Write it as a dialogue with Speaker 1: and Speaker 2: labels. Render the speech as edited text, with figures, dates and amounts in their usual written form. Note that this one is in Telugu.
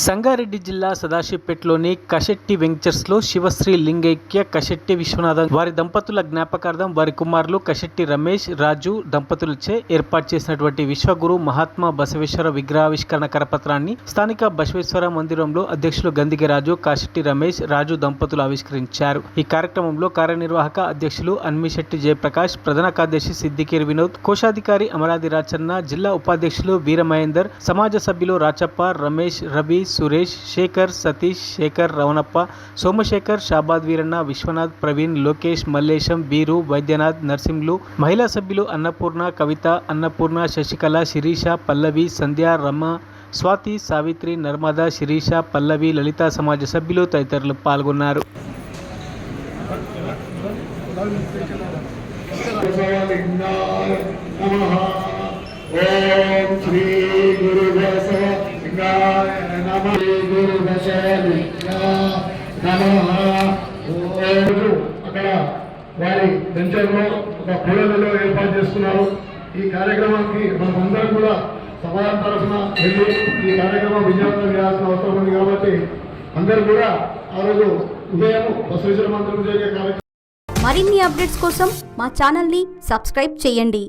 Speaker 1: సంగారెడ్డి జిల్లా సదాశివపేటలోని కశెట్టి వెంచర్స్లో శివశ్రీ లింగైక్య కశెట్టి విశ్వనాథన్ వారి దంపతుల జ్ఞాపకార్థం వారి కుమారులు కశెట్టి రమేష్ రాజు దంపతులచే ఏర్పాటు చేసినటువంటి విశ్వగురు మహాత్మా బసవేశ్వర విగ్రహావిష్కరణ కరపత్రాన్ని స్థానిక బసవేశ్వర మందిరంలో అధ్యక్షులు గందిగ రాజు కశెట్టి రమేష్ రాజు దంపతులు ఆవిష్కరించారు. ఈ కార్యక్రమంలో కార్యనిర్వాహక అధ్యక్షులు అన్మిశెట్టి జయప్రకాష్, ప్రధాన కార్యదర్శి సిద్దికేర్ వినోద్, కోశాధికారి అమరాది రాచన్న, జిల్లా ఉపాధ్యక్షులు వీర మహేందర్, సమాజ సభ్యులు రాచప్ప, రమేష్, రవి, సురేష్, శేఖర్, సతీష్, శేఖర్, రవణప్ప, సోమశేఖర్, షాబాద్ వీరన్న, విశ్వనాథ్, ప్రవీణ్, లోకేష్, మల్లేశం, వీరు, వైద్యనాథ్, నర్సింహులు, మహిళా సభ్యులు అన్నపూర్ణ, కవిత, అన్నపూర్ణ, శశికళ, శిరీష, పల్లవి, సంధ్య, రమ, స్వాతి, సావిత్రి, నర్మద, శిరీష, పల్లవి, లలిత సమాజ సభ్యులు తదితరులు పాల్గొన్నారు.
Speaker 2: ఓం శ్రీ గురు అక్కడ వారి వెంచర్లో ఒక కూడలిలో ఏర్పాటు చేస్తున్నారు. ఈ కార్యక్రమానికి మనమందరం కూడా సమాజం తరఫున వెళ్ళి ఈ కార్యక్రమం విజయవంతం చేయాల్సిన అవసరం ఉంది. కాబట్టి అందరూ కూడా ఆ రోజు ఉదయం బసవేశ్వర మందిరం జరిగే కార్యక్రమం.
Speaker 3: మరిన్ని అప్డేట్స్ కోసం మా ఛానల్ని సబ్స్క్రైబ్ చేయండి.